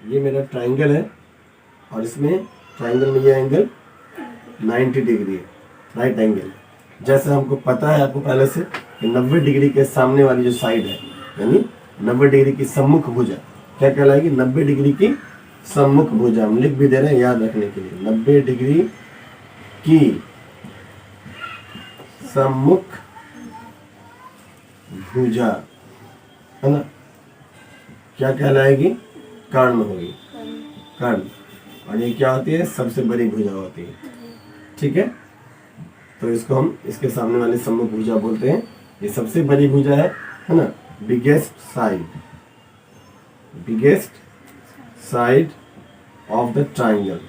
ये मेरा ट्राइंगल है और इसमें ट्राइंगल में ये एंगल 90 डिग्री है, राइट एंगल। जैसे हमको पता है आपको पहले से कि 90 डिग्री के सामने वाली जो साइड है, यानी 90 डिग्री की सम्मुख भुजा क्या कहलाएगी? 90 डिग्री की सम्मुख भुजा। हम लिख भी दे रहे हैं याद रखने के लिए, 90 डिग्री की सम्मुख भुजा है ना, क्या कहलाएगी? कर्ण होगी, कर्ण। और ये क्या होती है? सबसे बड़ी भुजा होती है, ठीक है। तो इसको हम इसके सामने वाली सम्मुख भुजा बोलते हैं। ये सबसे बड़ी भुजा है ना, biggest side of the triangle,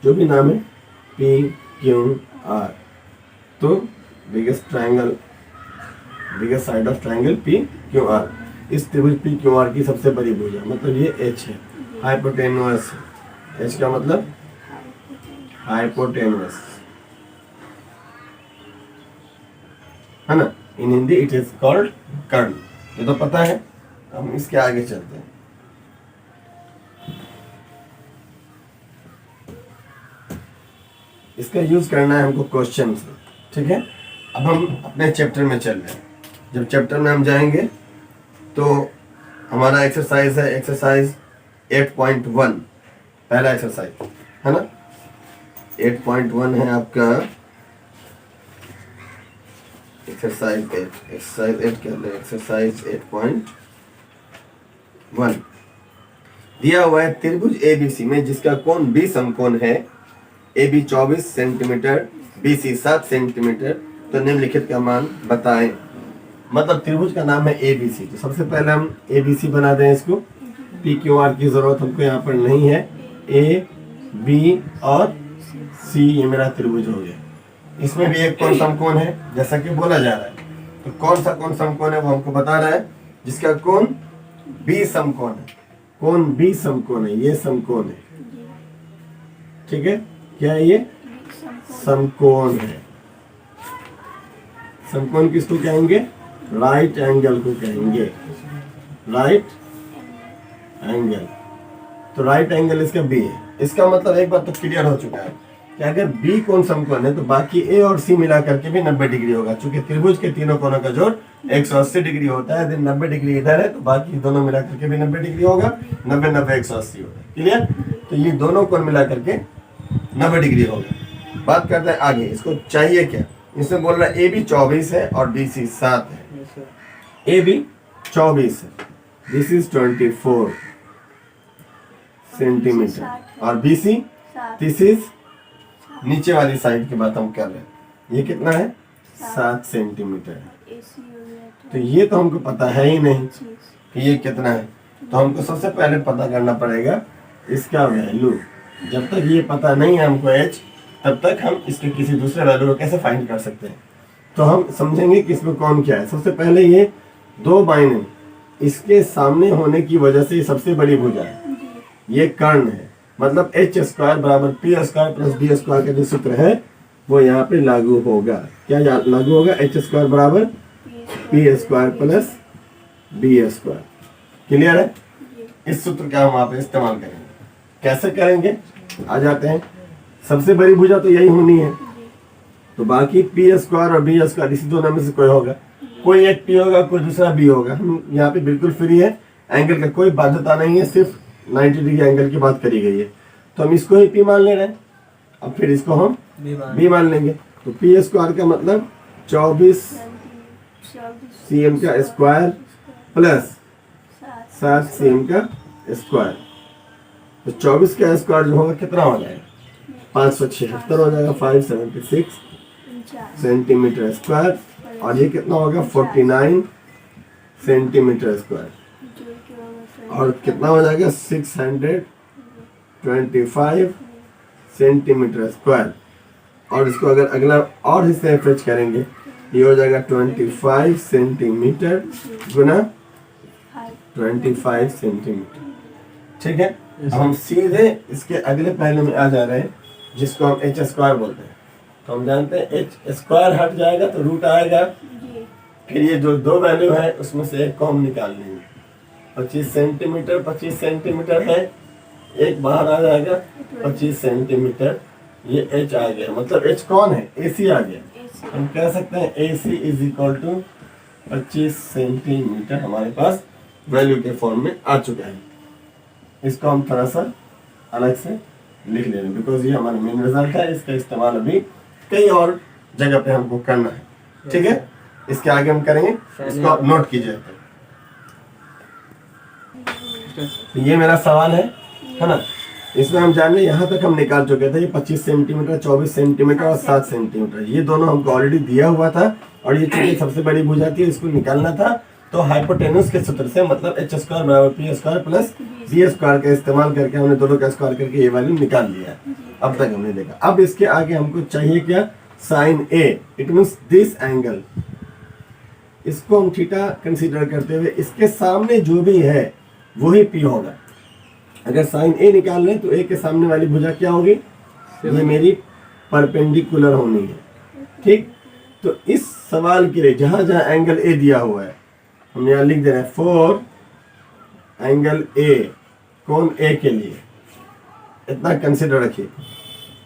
जो भी नाम है PQR। तो biggest side of triangle PQR। इस त्रिभुज PQR की सबसे बड़ी भुजा, मतलब ये H है, हाइपोटेनुअस है। H का मतलब हाइपोटेनुअस है ना, इन हिंदी इट इज कॉल्ड कर्ण। ये तो पता है। हम इसके आगे चलते हैं। इसका यूज करना है हमको क्वेश्चन से, ठीक है। अब हम अपने चैप्टर में चल रहे हैं। जब चैप्टर में हम जाएंगे तो हमारा एक्सरसाइज है एक्सरसाइज 8.1, पहला एक्सरसाइज है ना। 8.1 है आपका एक्सरसाइज 8। एक्सरसाइज 8 क्या है? एक्सरसाइज 8.1 दिया हुआ है त्रिभुज ABC में जिसका कोण B समकोण है, AB 24 सेंटीमीटर, BC 7 सेंटीमीटर, तो निम्नलिखित का मान बताएं। मतलब त्रिभुज का नाम है ABC। तो सबसे पहले हम ABC बना दें इसको। PQR की जरूरत हमको यहाँ पर नहीं है। A, B और C ये मेरा त्रिभुज हो गया। इसमें भी एक कोण समकोण है जैसा कि बोला जा रहा है। तो कौन सा कोण समकोण है वो हमको बता रहा है, जिसका कोण B समकोण है। कोण B समकोण है, ये समकोण है, ठीक है। क्या है ये? समकोण है। समकोण किसको कहेंगे? राइट एंगल को कहेंगे, राइट एंगल। तो राइट एंगल इसका B है। इसका मतलब एक बात तो क्लियर हो चुका है कि अगर B कोण समकोण है तो बाकी A और C मिला करके भी 90 डिग्री होगा। चूंकि त्रिभुज के तीनों कोणों का जोड़ 180 डिग्री होता है। यदि 90 डिग्री इधर है तो बाकी दोनों मिला करके भी 90 डिग्री होगा। 90 90 180 होगा, क्लियर। तो ये दोनों कोण मिला करके 90 डिग्री होगा। बात करते हैं आगे, इसको चाहिए क्या? इसमें बोल रहा है AB 24 है और BC 7 है। AB 24 है, दिस इज 24 सेंटीमीटर, और BC दिस इज नीचे वाली साइड की बात हम कर रहे हैं। ये कितना है? 7 सेंटीमीटर है। तो ये तो हमको पता है ही नहीं कि ये कितना है। तो हमको सबसे पहले पता करना पड़ेगा इसका वैल्यू। जब तक ये पता नहीं है हमको H, तब तक हम इसके किसी दूसरे वैल्यू को कैसे फाइंड कर सकते हैं। तो हम समझेंगे कि इसमें कौन क्या है। सबसे पहले ये दो बाइने इसके सामने होने की वजह से ये सबसे बड़ी भुजा है, ये कर्ण है। मतलब H² बराबर P² प्लस B² का जो सूत्र है वो यहाँ पे लागू होगा। क्या लागू होगा? H² बराबर P² प्लस B²। क्लियर है? इस सूत्र का हम वहाँ पे इस्तेमाल करेंगे। कैसे करेंगे? आ जाते हैं। सबसे बड़ी भुजा तो यही होनी है, तो बाकी P² और B² इसी दोनों में से कोई होगा। कोई एक P होगा, कोई दूसरा B होगा। हम यहाँ पे बिल्कुल फ्री है, एंगल का कोई बाध्यता नहीं है, सिर्फ 90 डिग्री एंगल की बात करी गई है। तो हम इसको ही P मान ले रहे हैं। अब फिर इसको हम B मान लेंगे। तो P² का मतलब 24 cm का स्क्वायर प्लस 7 cm का स्क्वायर। तो 24 का स्क्वायर जो होगा कितना हो जाएगा? 576 हो जाएगा, 576 सेंटीमीटर स्क्वायर। और ये कितना होगा? 49 सेंटीमीटर स्क्वायर। और कितना हो जाएगा? 625 सेंटीमीटर स्क्वायर। और इसको अगर अगला और हिस्से फेच करेंगे, ये हो जाएगा 25 सेंटीमीटर गुना 25 सेंटीमीटर, ठीक है। अब हम सीधे इसके अगले पहलू में आ जा रहे हैं, जिसको हम H² बोलते हैं। तो हम जानते हैं H² हट जाएगा तो रूट आएगा फिर ये जो दो वैल्यू है उसमें से एक को हम निकाल लेंगे। 25 सेंटीमीटर 25 सेंटीमीटर है, एक बाहर आ जाएगा 25 सेंटीमीटर, ये h आ गया, मतलब h कौन है, AC आ गया। हम कह सकते हैं AC is equal to 25 centimetre हमारे पास वैल्यू के फॉर्म में आ चुका है। इसको हम थोड़ा सा अलग से लिख ले रहे हैं बिकॉज ये हमारा मेन रिजल्ट है, इसका इस्तेमाल अभी कई और जगह पे हमको करना है, ठीक है। इसके आगे हम करेंगे, इसको आप नोट कीजिए। तो ये मेरा सवाल है ना। इसमें हम जान लें यहाँ तक हम निकाल चुके थे, ये 25 सेंटीमीटर 24 सेंटीमीटर और 7 सेंटीमीटर, ये दोनों हमको ऑलरेडी दिया हुआ था। और ये चूंकि सबसे बड़ी भुजा थी, इसको निकालना था, तो हाइपोटेन्यूज के सूत्र से मतलब h² बराबर p² प्लस b² का इस्तेमाल करके हमने दोनों का स्क्वायर करके ये वैल्यू निकाल लिया। अब तक हमने देखा। अब इसके आगे हमको चाहिए क्या, sine a, it means this angle, इसको हम थीटा कंसीडर करते हुए इसके सामने जो भी है वही p होगा। अगर साइन a निकाल लें तो a के सामने वाली भुजा क्या होगी, ये मेरी परपेंडिकुलर होनी है, ठीक। तो इस सवाल के लिए जहां जहां एंगल a दिया हुआ है हम यहाँ लिख दे रहे हैं, फॉर एंगल a, कौन a के लिए, इतना कंसिडर रखिए।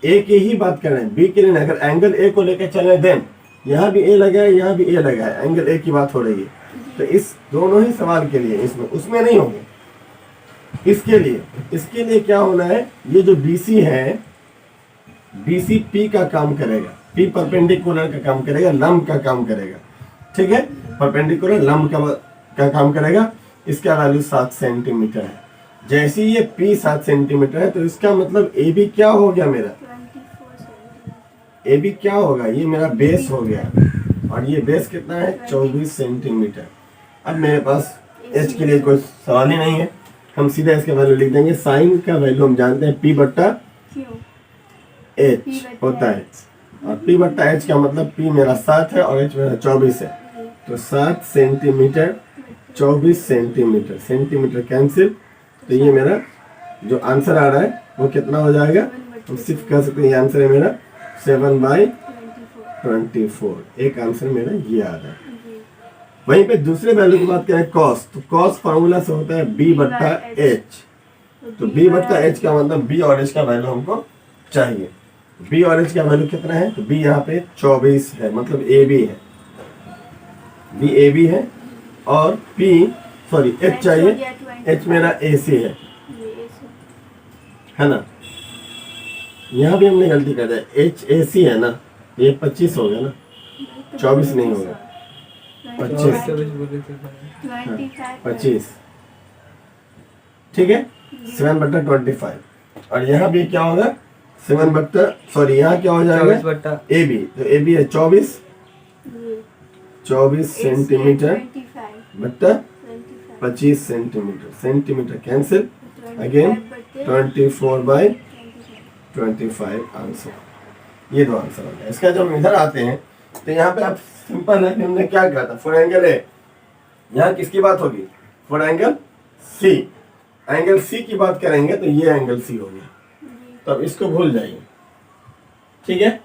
a की ही बात कर रहे हैं, b के लिए नहीं। अगर एंगल a को लेकर चले देन यहाँ भी a लगा है, यहाँ भी a लगा है, एंगल a की बात हो रही है। तो इस दोनों ही सवाल के लिए, इसमें उसमें नहीं होंगे। इसके लिए क्या होना है, ये जो BC है, BC P का काम करेगा, P परपेंडिकुलर का काम करेगा, लंब का काम करेगा, ठीक है। परपेंडिकुलर लंब का काम करेगा। इसका वैल्यू 7 सेंटीमीटर है। जैसे ये P 7 सेंटीमीटर है तो इसका मतलब AB क्या हो गया मेरा, AB क्या होगा, ये मेरा बेस हो गया। और ये बेस कितना है, 24 सेंटीमीटर। अब मेरे पास H के लिए कोई सवाल ही नहीं है, हम सीधा इसका वैल्यू लिख देंगे। साइन का वैल्यू हम जानते हैं P/H होता है, और P/H का मतलब P मेरा 7 है और H मेरा 24 है। तो 7 सेंटीमीटर 24 सेंटीमीटर, सेंटीमीटर कैंसिल, तो ये मेरा जो आंसर आ रहा है वो कितना हो जाएगा, हम सिर्फ कह सकते हैं ये आंसर है मेरा 7/24। एक आंसर मेरा ये आ रहा है। वहीं पे दूसरे वैल्यू की बात करें, कॉस, तो कॉस फार्मूला से होता है B/H। तो B/H का मतलब B और H का वैल्यू हमको चाहिए। B और H का वैल्यू कितना है, तो B यहाँ पे 24 है, मतलब AB है, B AB है, और H चाहिए, H मेरा AC है ना। यहाँ भी हमने गलती कर दिया, H AC है ना, ये 25 हो गया ना, 24 नहीं होगा, 25, ठीक है, 7/25। और यहाँ भी क्या होगा, यहाँ क्या हो जाएगा, AB, तो AB है 24 सेंटीमीटर बट्टा 25 centimetre, centimetre cancel, again 24/25 answer. ये दो आंसर हो गया। इसका जब हम इधर आते हैं तो यहाँ पे आप सिंपल है कि हमने क्या कहा था, फॉर एंगल ए, यहाँ किसकी बात होगी, for angle C. Angle C की बात करेंगे तो ये एंगल सी हो गया, तो अब इसको भूल जाइए, ठीक है।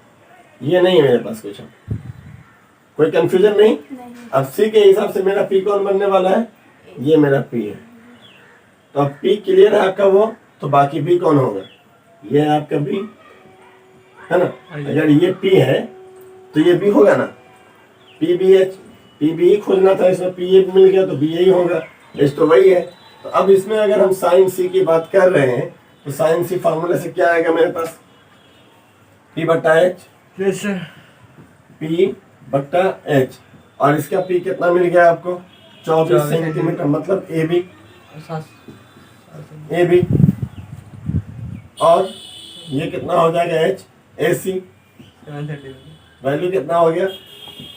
ये नहीं है मेरे पास कुछ, कोई कंफ्यूजन नहीं। अब सी के हिसाब से मेरा पी कौन बनने वाला है, ये मेरा पी है। तो अब पी क्लियर है आपका वो, तो बाकी पी कौन होगा, ये है आपका पी, है ना। अगर ये पी है तो ये बी होगा ना, P B H, P B खोजना था, इसमें पी ए मिल गया तो बी ए ही होगा, एच तो वही है। तो अब इसमें अगर हम साइन सी की बात कर रहे हैं तो साइन सी फार्मूले से क्या आएगा मेरे पास, P/H, P/H, और इसका P कितना मिल गया आपको, 24 सेंटीमीटर, मतलब AB, और ये कितना हो जाएगा H, AC, वैल्यू कितना हो गया,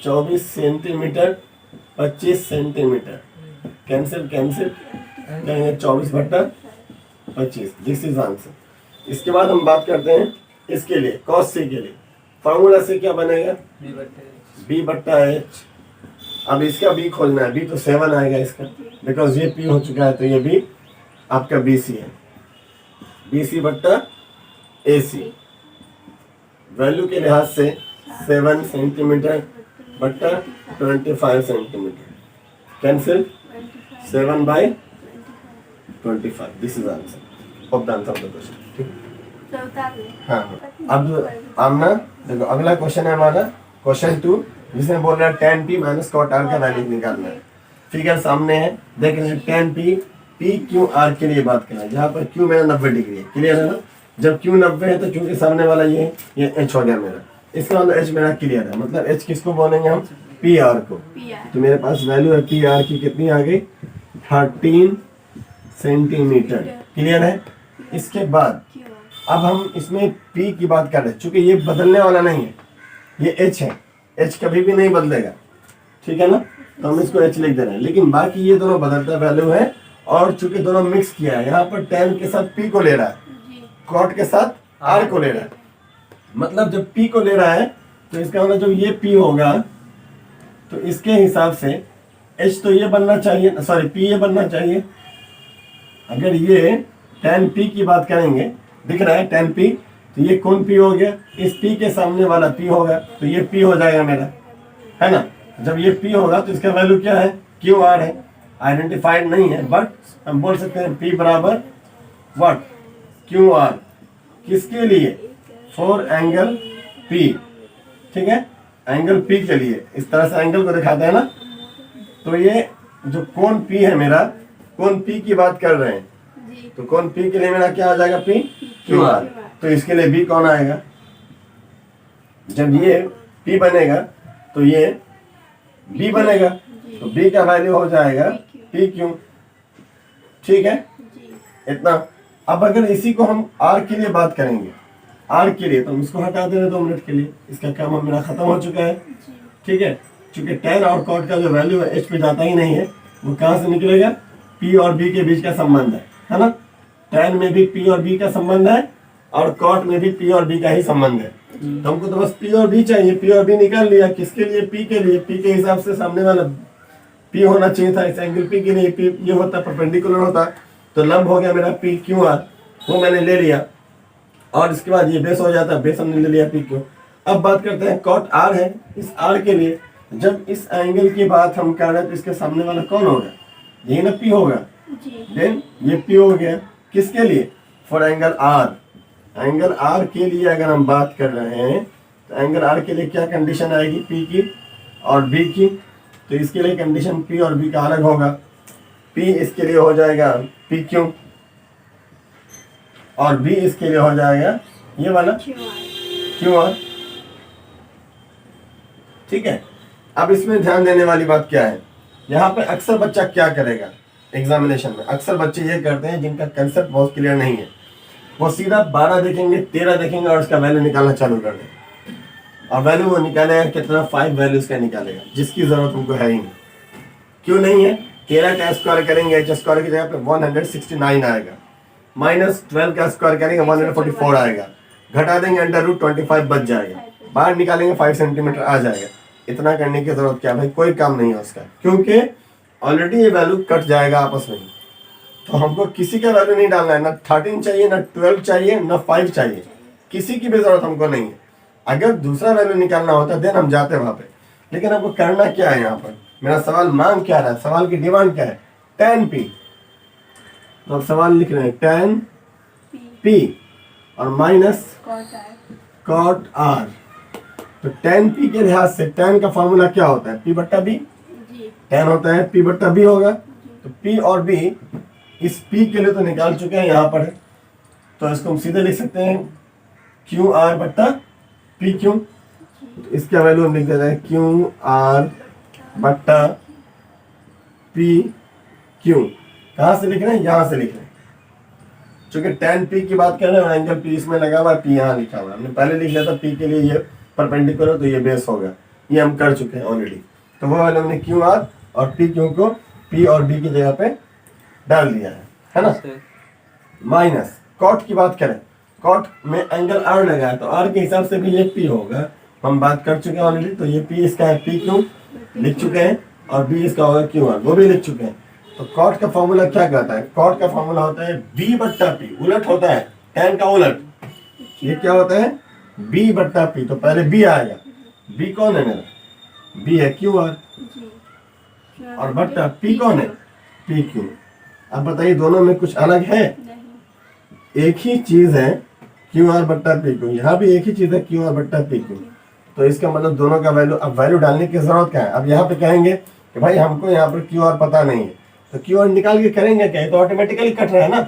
24 सेंटीमीटर 25 सेंटीमीटर, कैंसिल करेंगे 24/25, दिस इज आंसर। इसके बाद हम बात करते हैं इसके लिए, कॉस सी के लिए फार्मूला से क्या बनेगा, B/H। अब इसका B खोलना है, B तो 7 आएगा इसका, बिकॉज ये P हो चुका है, तो ये B आपका BC है, BC/AC। वैल्यू के लिहाज से 7 सेंटीमीटर बट्टा 25 centimetre, cancel 7/25, this is answer of the answer of the question. ठीक, हाँ। अब आमना देखो, अगला क्वेश्चन है हमारा क्वेश्चन 2, जिसमें बोल रहा है tan p minus cot r का वैल्यू निकालना है। फिगर सामने है, देख रहे हैं tan p p q r के लिए बात कर रहे हैं, जहाँ पर q मेरा 90 डिग्री है, क्लियर है ना। जब q 90 है तो चूंकि सामने वाला ये h हो गया मेरा, इसका मतलब h मेरा क्लियर है, मतलब h किसको बोलेंगे हम, पी आर को। तो मेरे पास वैल्यू है पी आर की, कितनी आ गई 13 सेंटीमीटर, क्लियर है। इसके बाद अब हम इसमें p की बात कर रहे हैं, चूंकि ये बदलने वाला नहीं है, ये h है, h कभी भी नहीं बदलेगा, ठीक है ना, तो हम इसको h लिख दे रहे हैं। लेकिन बाकी ये दोनों बदलता वैल्यू है, और चूंकि दोनों मिक्स किया है, यहाँ पर tan के साथ p को ले रहा है, cot के साथ r को ले रहा है, मतलब जब p को ले रहा है तो इसका मतलब जब ये p होगा तो इसके हिसाब से h तो ये बनना चाहिए, सॉरी p ये बनना चाहिए। अगर ये tan p की बात करेंगे, दिख रहा है tan p, तो ये कौन p हो गया, इस p के सामने वाला p होगा, तो ये p हो जाएगा मेरा, है ना। जब ये p होगा तो इसका वैल्यू क्या है, क्यू आर है, आइडेंटिफाइड नहीं है, बट हम बोल सकते हैं p बराबर व्हाट, क्यू आर, किसके लिए, फॉर एंगल p, ठीक है, एंगल p के लिए। इस तरह से एंगल को दिखाते हैं ना, तो ये जो कोण p है मेरा, कोण p की बात कर रहे हैं, तो कोण p के लिए मेरा क्या आ जाएगा, p क्यू आर। तो इसके लिए b कौन आएगा, जब ये p बनेगा तो ये b बनेगा, तो b का वैल्यू हो जाएगा p क्यू, ठीक है इतना। अब अगर इसी को हम r के लिए बात करेंगे, r के लिए, तो हम इसको हटा दे रहे 2 मिनट के लिए, इसका काम अब मेरा खत्म हो चुका है, ठीक है। चूंकि tan और cot का जो वैल्यू है h पे जाता ही नहीं है, वो कहाँ से निकलेगा, p और b के बीच का संबंध है ना। tan में भी p और b का संबंध है, और cot में भी p और b का ही संबंध है। तो हमको तो बस p और b चाहिए, p और b निकाल लिया, किसके लिए, p के लिए, p के हिसाब से सामने वाला p होना चाहिए था, इस एंगल p के लिए p ये होता, परपेंडिकुलर होता, तो लंब हो गया मेरा p क्यू आर, वो मैंने ले लिया, और इसके बाद ये बेस हो जाता है, बेस हमने ले लिया p क्यू। अब बात करते हैं cot r है, इस r के लिए जब इस एंगल की बात हम कर रहे हैं तो इसके सामने वाला कौन होगा, ये ना p होगा, देन ये p हो गया, किसके लिए, for angle r। Angle r के लिए अगर हम बात कर रहे हैं तो एंगल r के लिए क्या कंडीशन आएगी, p की और b की, तो इसके लिए कंडीशन p और b का अलग होगा, p इसके लिए हो जाएगा p क्यू, और b इसके लिए हो जाएगा ये वाला क्यू आर, ठीक है। अब इसमें ध्यान देने वाली बात क्या है, यहाँ पे अक्सर बच्चा क्या करेगा एग्जामिनेशन में, अक्सर बच्चे ये करते हैं जिनका कंसेप्ट बहुत क्लियर नहीं है, वो सीधा 12 देखेंगे, 13 देखेंगे और उसका वैल्यू निकालना चालू कर देंगे, और वैल्यू वो निकालेगा कितना, 5 वैल्यूज का निकालेगा, जिसकी जरूरत उनको है ही नहीं। क्यों नहीं है, 13 का स्क्वायर करेंगे, h स्क्वायर की जगह पे 169 आएगा, माइनस 12 का स्क्वायर करेंगे 144 आएगा, घटा देंगे √25 बच जाएगा, बाहर निकालेंगे 5 सेंटीमीटर आ जाएगा। इतना करने की जरूरत क्या भाई, कोई काम नहीं है उसका, क्योंकि ऑलरेडी ये वैल्यू कट जाएगा आपस में। तो हमको किसी का वैल्यू नहीं डालना है, ना 13 चाहिए, ना 12 चाहिए, ना 5 चाहिए, किसी की भी जरूरत हमको नहीं है। अगर दूसरा वैल्यू निकालना होता देन हम जाते वहां पे, लेकिन हमको करना क्या है, यहाँ पर मेरा सवाल मांग क्या रहा है, सवाल की डिमांड क्या है, tan p, तो अब सवाल लिख रहे हैं tan p और माइनस cot r। तो tan p के लिहाज से tan का फॉर्मूला क्या होता है, p बट्टा b, tan होता है p बट्टा b होगा, तो p और b, इस p के लिए तो निकाल चुके हैं यहाँ पर है, तो इसको हम सीधे लिख सकते हैं क्यू आर बट्टा p क्यू, तो इसका वैल्यू हम लिख देते हैं क्यू आर बट्टा p क्यू। कहाँ से लिख रहे हैं, यहाँ से लिख रहे हैं, चूंकि tan p की बात कर रहे हैं और एंगल p इसमें लगा हुआ है, p यहाँ लिखा हुआ है, हमने पहले लिख लिया था p के लिए ये परपेंडिकुलर, तो ये बेस होगा, ये हम कर चुके हैं ऑलरेडी। तो वो वाले हमने क्यू आर और p क्यू को p और b की जगह पे डाल दिया है ना। माइनस cot की बात करें, cot में एंगल r लगा है, तो r के हिसाब से भी ये p होगा, हम बात कर चुके हैं ऑलरेडी, तो ये p इसका है p क्यू लिख चुके हैं, और b इसका होगा क्यू आर, वो भी लिख चुके हैं। तो cot का फॉर्मूला क्या कहता है, cot का फॉर्मूला होता है b बट्टा p, उलट होता है tan का उलट, ये क्या होता है b बट्टा p, तो पहले b आएगा, b कौन है मेरा, बी है क्यू आर, जी। और बट्टा पी कौन है, पी क्यू। अब बताइए दोनों में कुछ अलग है, नहीं। एक ही चीज है क्यू आर बट्टा पी क्यू, यहाँ भी एक ही चीज है क्यू आर बट्टा पी क्यू। तो इसका मतलब दोनों का वैल्यू, अब वैल्यू डालने की जरूरत क्या है। अब यहाँ पे कहेंगे कि भाई हमको यहाँ पर क्यू आर पता नहीं है, तो क्यू आर निकाल के करेंगे क्या, तो ऑटोमेटिकली कट रहा है ना।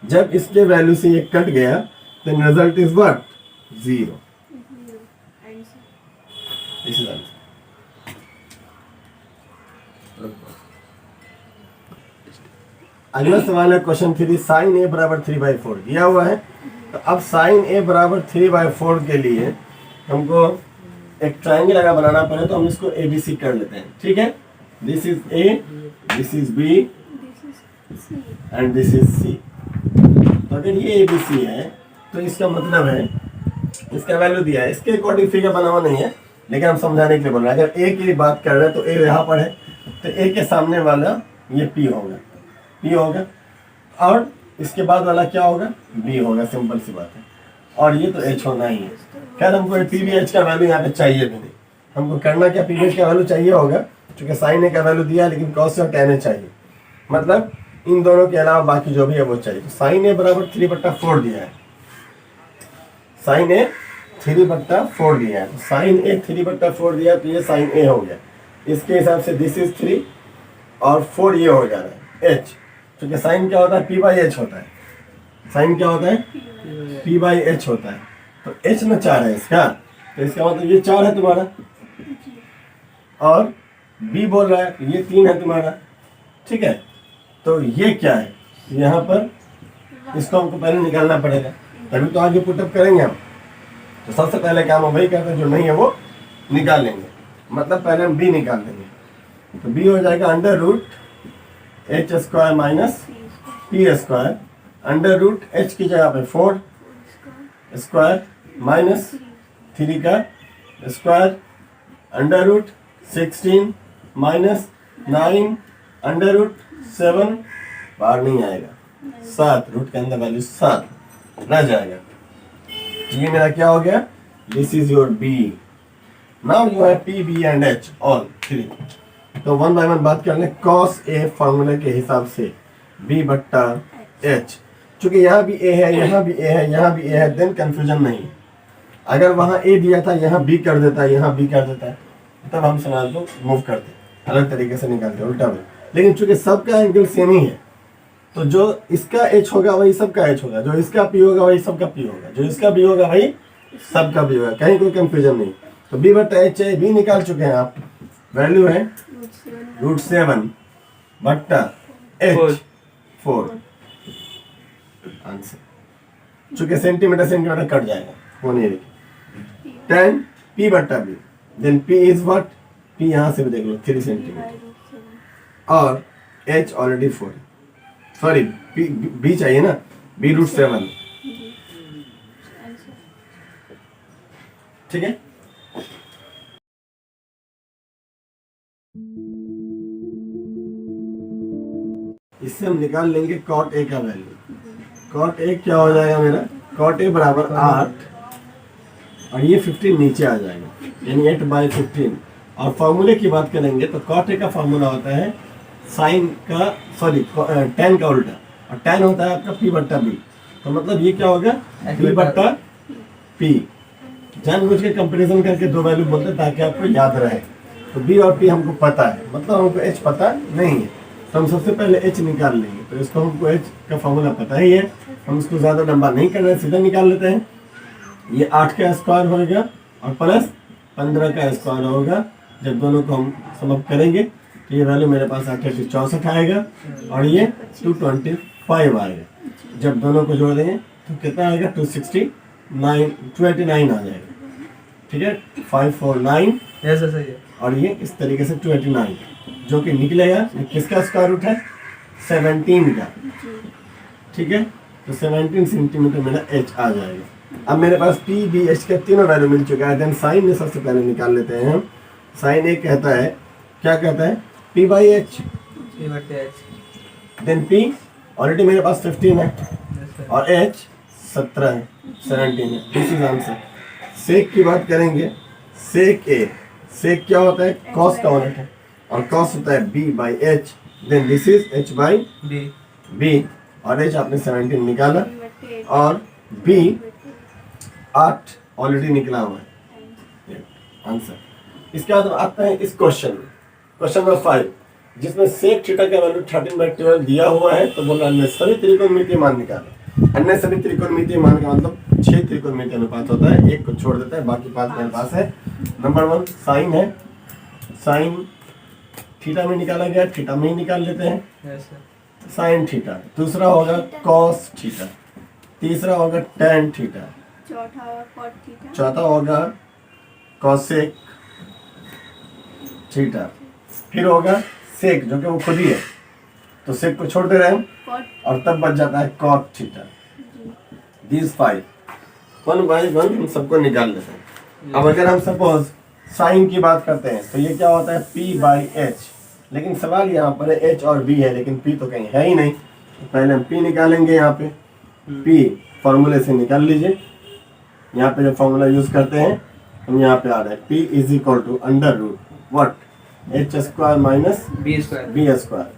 जब इसके वैल्यू से ये कट गया then result is what, 0. This is answer. अगला सवाल है क्वेश्चन 3, साइन ए बराबर 3/4 दिया हुआ है। तो अब साइन ए बराबर 3/4 के लिए हमको एक ट्रायंगल अगर बनाना पड़े तो हम इसको ABC कर लेते हैं, ठीक है। This is A, this is B and this is C। तो अगर ये ABC है तो इसका मतलब है, इसका वैल्यू दिया है, इसके अकॉर्डिंग फिगर बना हुआ नहीं है, लेकिन हम समझाने के लिए बोल रहे हैं। अगर A की बात कर रहे हैं तो A यहाँ पर है, तो A के सामने वाला ये P होगा, P होगा, और इसके बाद वाला क्या होगा, B होगा, सिंपल सी बात है। और ये तो H होना ही है। खैर हमको PBH का वैल्यू यहाँ पे चाहिए भी नहीं, हमको करना क्या, PBH का वैल्यू चाहिए होगा, क्योंकि साइन ए का वैल्यू दिया है, लेकिन कॉस और tan ए चाहिए, मतलब इन दोनों के अलावा बाकी जो भी है वो चाहिए। तो साइन ए बराबर 3/4 दिया है, साइन ए 3/4 दिया है, तो साइन ए 3/4 दिया है, तो ये साइन ए हो गया। इसके हिसाब से दिस इज 3 और 4 ये हो जा रहा है H, क्योंकि साइन क्या होता है, P/H होता है। साइन क्या होता है, P/H होता है। तो H में 4 है इसका, तो इसका मतलब ये 4 है तुम्हारा, और B बोल रहा है ये 3 है तुम्हारा, ठीक है। तो ये क्या है, यहाँ पर इसको हमको पहले निकालना पड़ेगा, तभी तो आगे पुटअप करेंगे हम। तो सबसे पहले काम हम वही करते हैं, जो नहीं है वो निकाल लेंगे, मतलब पहले हम B निकाल लेंगे। तो B हो जाएगा √H² माइनस P², √H की जगह पे 4 स्क्वायर माइनस 3 का स्क्वायर, √16 माइनस 9 √7, बाहर नहीं आएगा, 7, रूट के अंदर वैल्यू 7 रह जाएगा। ये मेरा क्या हो गया, this is your B। Now you have P, B and H all 3। तो 1 बाय 1 बात कर लें। cos A फॉर्मूले के हिसाब से B/H, चूंकि यहाँ भी A है, यहाँ भी A है, यहाँ भी A है, देन कंफ्यूजन नहीं। अगर वहाँ A दिया था, यहाँ B कर देता है, यहाँ B कर देता है, तब हम सवाल को मूव करते, अलग तरीके से निकालते, उल्टा में। लेकिन चूंकि सबका एंगल सेम ही है, तो जो इसका H होगा वही सबका H होगा, जो इसका P होगा वही सबका P होगा, जो इसका B होगा वही सबका B होगा, कहीं कोई कंफ्यूजन नहीं। तो B/H है, B निकाल चुके हैं आप, वैल्यू है √7/H 4 आंसर। चूंकि सेंटीमीटर कट जाएगा, वो नहीं देखिए। 10 P/B, then P is what, P यहाँ से भी देख लो 3 सेंटीमीटर, और H ऑलरेडी 4, सॉरी B चाहिए ना, B√7, ठीक है। इससे हम निकाल लेंगे cot A का वैल्यू। cot A क्या हो जाएगा मेरा, cot A बराबर 8, और ये 15 नीचे आ जाएगा, यानी 8/15। और फॉर्मूले की बात करेंगे तो cot A का फॉर्मूला होता है साइन का, सॉरी tan का उल्टा, और tan होता है आपका P/B। तो मतलब ये क्या होगा, P/P। जानबूझ के कंपैरिजन करके दो वैल्यू बोलते हैं ताकि आपको याद रहे। तो B और P हमको पता है, मतलब हमको H पता नहीं है, तो हम सबसे पहले H निकाल लेंगे। तो इसको हमको H का फॉर्मूला पता ही है, हम इसको ज़्यादा लंबा नहीं कर रहे हैं, सीधा निकाल लेते हैं। ये 8 का स्क्वायर होगा और प्लस 15 का स्क्वायर होगा। जब दोनों को हम सम करेंगे तो ये वैल्यू मेरे पास 8 × 64 आएगा, और ये 225 आएगा। जब दोनों को जोड़ देंगे तो कितना आएगा, 289 आ जाएगा, ठीक है। 549 सही है, और ये इस तरीके से 289, जो कि निकलेगा किसका स्क्वायर रूट है, 17 का, ठीक है। तो 17 सेंटीमीटर मेरा H आ जाएगा। अब मेरे पास P, B, H के तीनों वैल्यू मिल चुका है। देन साइन में सबसे पहले निकाल लेते हैं हम। साइन ए कहता है, क्या कहता है, P/H, देन P ऑलरेडी मेरे पास 15 है, और H 17 है, 17 है। This is answer. सेक की बात करेंगे, सेक ए सेक क्या होता है? कॉस का यूनिट है, और कॉस होता है b by h, then this is h by b, और h आपने 17 निकाला, और b 8 ऑलरेडी निकला हुआ है आंसर। इसके बाद आता है इस क्वेश्चन में, क्वेश्चन नंबर 5, जिसमें सेक थीटा का वैल्यू 13/12 दिया हुआ है। तो बोल रहा है सभी त्रिकोणमितीय मान निकालो। अन्य सभी त्रिकोणमितीय मान का मतलब 6 त्रिकोणमितीय अनुपात होता है, एक को छोड़ देता है, बाकी 5 मेरे पास है। नंबर 1 साइन है, साइन थीटा में निकाला गया, थीटा में ही निकाल लेते हैं साइन थीटा। दूसरा होगा कॉस थीटा, तीसरा होगा टैन थीटा, चौथा होगा कॉसेक थीटा, फिर होगा सेक जो कि वो खुद ही है, तो सेक को छोड़ दे रहे हैं और तब बच जाता है कॉट थीटा। दिस 5 1 by 1 हम सबको निकाल लेते हैं। अब अगर हम सपोज साइन की बात करते हैं तो ये क्या होता है? p by h, लेकिन सवाल यहाँ पर है h और b है, लेकिन p तो कहीं है ही नहीं, तो पहले हम p निकालेंगे। यहाँ पे p फॉर्मूले से निकाल लीजिए, यहाँ पे जो फॉर्मूला यूज करते हैं हम यहाँ पे आ रहे हैं, p is equal to under root what h square minus b square,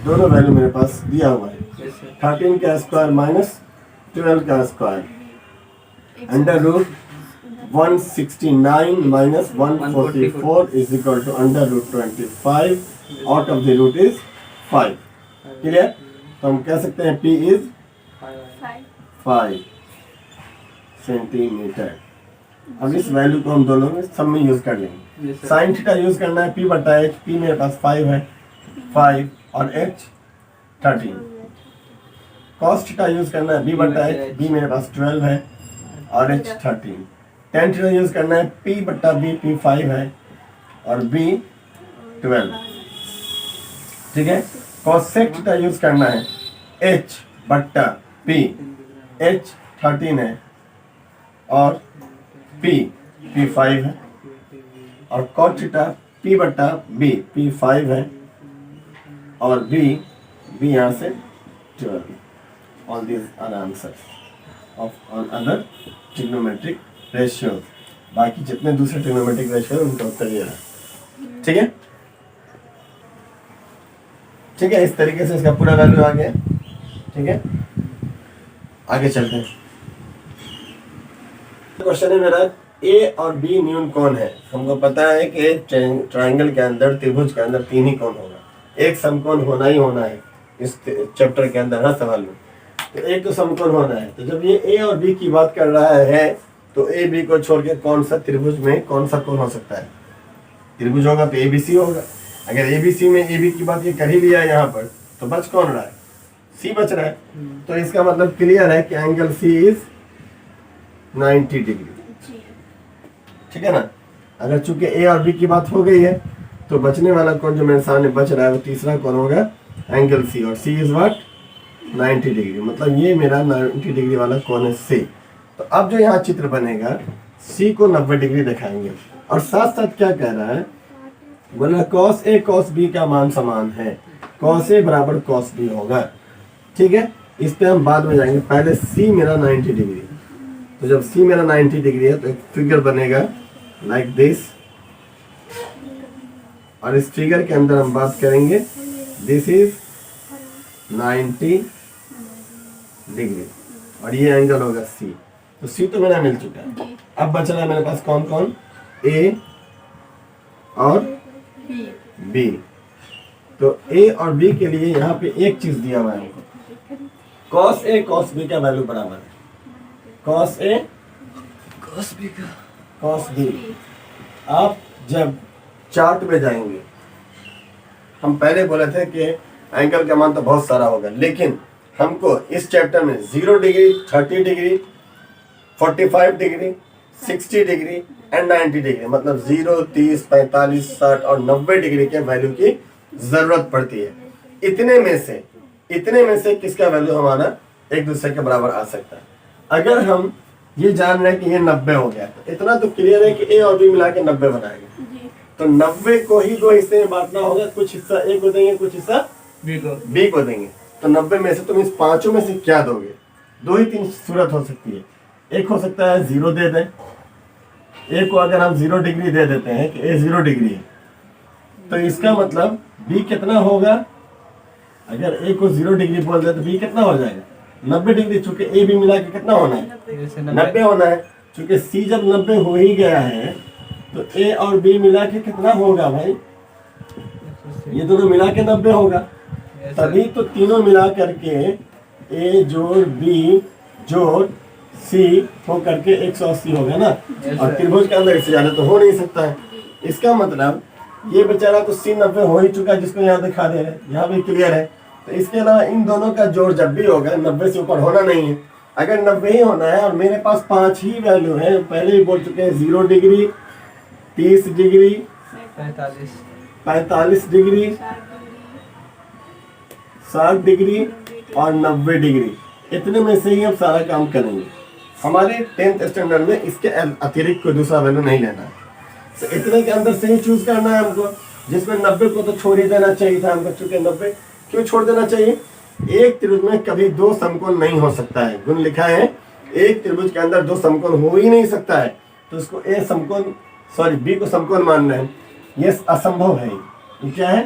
दोनों वैल्यू मेरे पास दिया हुआ है। 13 का स्क्वायर माइनस 12 का square, under root 169 minus 144 is equal to under root 25, out of the root is 5। Clear? तो हम कह सकते हैं p इज 5 सेंटीमीटर। अब इस वैल्यू को हम दोनों में सब में यूज कर लेंगे। साइन थीटा यूज करना है, p बटा h, p मेरे पास 5 है, 5 और h 13। कॉस थीटा यूज करना है, b बटा h, b मेरे पास 12 है और h 13। टैन थीटा यूज करना है, p बटा b, p 5 है और b 12। ठीक है? कॉसेक थीटा यूज करना है, h बटा p, h 13 है और p 5 है, और cot थीटा p बटा b, p 5 है और b यहाँ से 12। All these are answers of all other trigonometric ratios। बाकी जितने दूसरे trigonometric ratio उनका उत्तर ये है। ठीक है? ठीक है, इस तरीके से इसका पूरा वैल्यू आ गया। ठीक है, आगे चलते हैं। क्वेश्चन है मेरा, ए और बी न्यून कौन है? हमको पता है कि ट्रायंगल के अंदर, त्रिभुज के अंदर 3 ही कौन होगा, एक समकोण होना ही होना है इस चैप्टर के अंदर हर सवाल में। तो एक तो समकोण होना है, तो जब ये ए और बी की बात कर रहा है तो ए बी को छोड़ के कौन सा त्रिभुज में कौन सा कोण हो सकता है? त्रिभुज होगा तो एबीसी होगा। अगर एबीसी में ए बी की बात ये कर ही लिया यहाँ पर, तो बच कौन रहा है? सी बच रहा है। तो इसका मतलब क्लियर है कि एंगल सी इज 90 डिग्री। ठीक है ना? अगर चूंकि ए और बी की बात हो गई है तो बचने वाला कोण जो मेरे सामने बच रहा है वो तीसरा कोण होगा एंगल सी, और सी इज व्हाट? 90 डिग्री। मतलब ये मेरा 90 डिग्री वाला कोण है सी। तो अब जो यहाँ चित्र बनेगा, सी को 90 डिग्री दिखाएंगे, और साथ साथ क्या कह रहा है, बोला cos a cos b का मान समान है, cos a बराबर cos b होगा। ठीक है, इस पे हम बाद में जाएंगे, पहले c मेरा 90 डिग्री। तो जब c मेरा 90 डिग्री है तो एक फिगर बनेगा लाइक दिस, और इस फिगर के अंदर हम बात करेंगे दिस इज 90 डिग्री और ये एंगल होगा c। तो c तो मेरा मिल चुका है। अब बच रहा है मेरे पास कौन कौन? a और b। तो a और b के लिए यहाँ पे एक चीज दिया हुआ है हमको, cos a cos b का वैल्यू बराबर है cos a cos b का cos b। आप जब चार्ट में जाएंगे, हम पहले बोले थे कि एंगल का मान तो बहुत सारा होगा, लेकिन हमको इस चैप्टर में 0 degree, 30 degree, 45 degree, 60 degree and 90 degree, मतलब 0, 30, 45, 60 और 90 डिग्री के वैल्यू की जरूरत पड़ती है। इतने में से किसका वैल्यू हमारा एक दूसरे के बराबर आ सकता है? अगर हम ये जान रहे हैं कि ये 90 हो गया, तो इतना तो क्लियर है कि ए और बी मिला के 90 बनाएंगे। तो 90 को ही 2 हिस्से में बांटना होगा, कुछ हिस्सा ए को देंगे, कुछ हिस्सा बी को देंगे। तो 90 में से तुम इस पांचों में से क्या दोगे? 2 ही 3 सूरत हो सकती है। एक हो सकता है 0 दे दें, ए को अगर हम 0 डिग्री दे देते हैं कि ए 0 डिग्री है, तो इसका मतलब बी कितना होगा? अगर ए को 0 डिग्री बोल दे तो बी कितना हो जाएगा? 90 डिग्री। चूंकि ए बी मिला के कितना होना है? 90 होना है। चूंकि सी जब 90 हो ही गया है तो ए और बी मिला के कितना होगा भाई? ये दोनों मिला के 90 होगा। तभी तो तीनों मिला करके ए जोड़ बी जोड़ सी हो करके 180 होगा ना। और त्रिभुज के अंदर इससे ज्यादा तो हो नहीं सकता है। इसका मतलब ये बेचारा तो सी 90 हो ही चुका है, जिसको यहाँ दिखा दे रहे हैं, यहाँ भी क्लियर है। तो इसके अलावा इन दोनों का जोड़ जब भी होगा 90 से ऊपर होना नहीं है। अगर 90 ही होना है और मेरे पास 5 ही वैल्यू है, पहले ही बोल चुके हैं, 0 डिग्री, 30 डिग्री, 45 डिग्री, 60 डिग्री और 90 डिग्री, इतने में से ही हम सारा काम करेंगे। हमारे 10th स्टैंडर्ड में इसके अतिरिक्त कोई दूसरा वैल्यू नहीं लेना है। तो इतने के अंदर से ही चूज करना है हमको, जिसमें 90 को तो छोड़ ही देना चाहिए था हमको। चूंकि 90 क्यों छोड़ देना चाहिए? एक त्रिभुज में कभी 2 समकोण नहीं हो सकता है। गुण लिखा है एक त्रिभुज के अंदर 2 समकोण हो ही नहीं सकता है। तो इसको ए समकोण बी को समकोण मान रहे हैं, ये असंभव है। ये क्या है?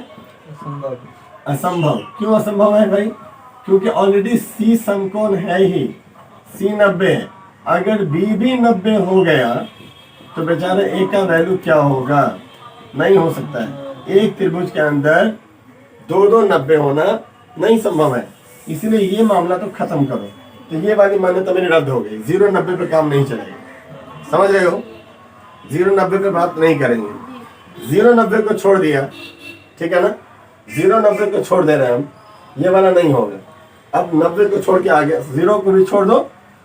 असंभव। क्यों असंभव है भाई? क्योंकि ऑलरेडी सी समकोण है ही, सी 90 है। अगर बी भी 90 हो गया तो बेचारा ए का वैल्यू क्या होगा? नहीं हो सकता है। एक त्रिभुज के अंदर 2 90 होना नहीं संभव है। इसलिए ये मामला तो खत्म करो। तो ये वाली मान्यता मेरी रद्द हो गई। 0 90 पे काम नहीं चलेगा, समझ रहे हो? 0 90 पे बात नहीं करेंगे। 0 90 को छोड़ दिया, ठीक है ना? 0 90 को छोड़ दे रहे हैं हम, ये वाला नहीं होगा। अब 90 को छोड़ के आगे 0 को भी छोड़ दो,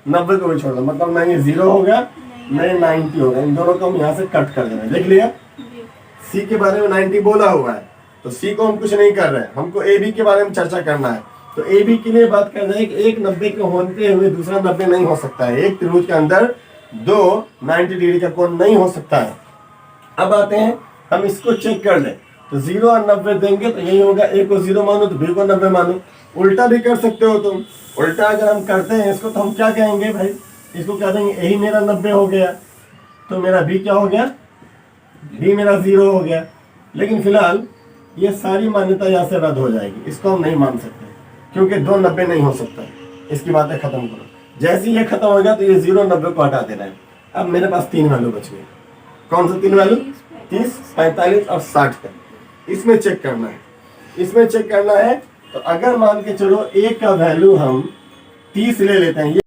90 को भी छोड़ दो, मतलब ना ये 0 होगा ना 90 होगा। इन दोनों को हम यहाँ से कट कर देना। लिख लिया? सी के बारे में 90 बोला हुआ है, तो सी को हम कुछ नहीं कर रहे हैं, हमको ए बी के बारे में चर्चा करना है। तो ए बी के लिए बात कर रहे हैं कि एक 90 के होते हुए दूसरा 90 नहीं हो सकता है। एक त्रिभुज के अंदर 2 90 डिग्री का कोण नहीं हो सकता है। अब आते हैं, हम इसको चेक कर लें। तो 0 और 90 देंगे तो यही होगा, ए को 0 मानो तो बी को 90 मानो। उल्टा भी कर सकते हो तुम। उल्टा अगर हम करते हैं इसको तो हम क्या कहेंगे भाई? इसको कह देंगे यही मेरा 90 हो गया तो मेरा बी क्या हो गया? बी मेरा 0 हो गया। लेकिन फिलहाल ये सारी मान्यता यहाँ से रद्द हो जाएगी, इसको हम नहीं मान सकते क्योंकि 2 90 नहीं हो सकता। इसकी बातें खत्म करो। जैसे ये खत्म होगा तो ये 0 90 को हटा देना है। अब मेरे पास 3 वैल्यू बच गए। कौन सा 3 वैल्यू? 30, 45 और 60 का। इसमें चेक करना है। इसमें चेक करना है तो अगर मान के चलो ए का वैल्यू हम 30 ले लेते हैं,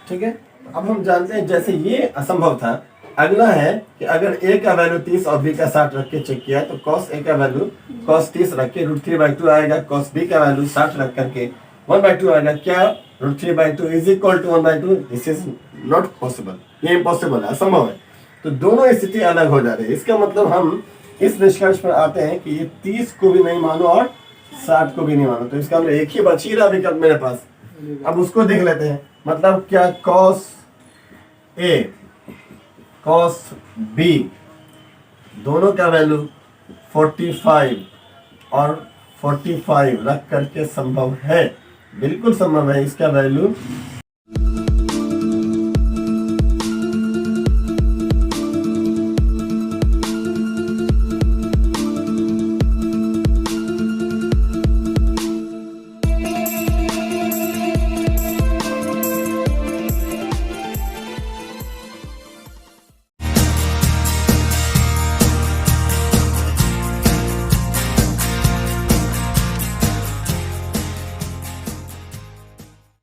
ठीक है। अब हम जानते हैं जैसे ये असंभव था, अगला है कि अगर ए का वैल्यू 30 और बी का 60 रख के चेक किया तो cos ए का वैल्यू cos 30 रख के √3/2 आएगा। cos बी का वैल्यू 60 रख करके 1/2 आएगा। क्या? √3/2 is equal to 1/2। This is not possible, ये इम्पॉसिबल है, असंभव है। तो दोनों स्थिति अलग हो जा रही है। इसका मतलब हम इस निष्कर्ष पर आते हैं कि ये 30 को भी नहीं मानो और 60 को भी नहीं मानो। तो इसका मतलब एक ही बच ही रहा विकल्प मेरे पास। अब उसको देख लेते हैं। मतलब क्या? cos A cos B दोनों का वैल्यू 45 और 45 रख करके संभव है? बिल्कुल संभव है। इसका वैल्यू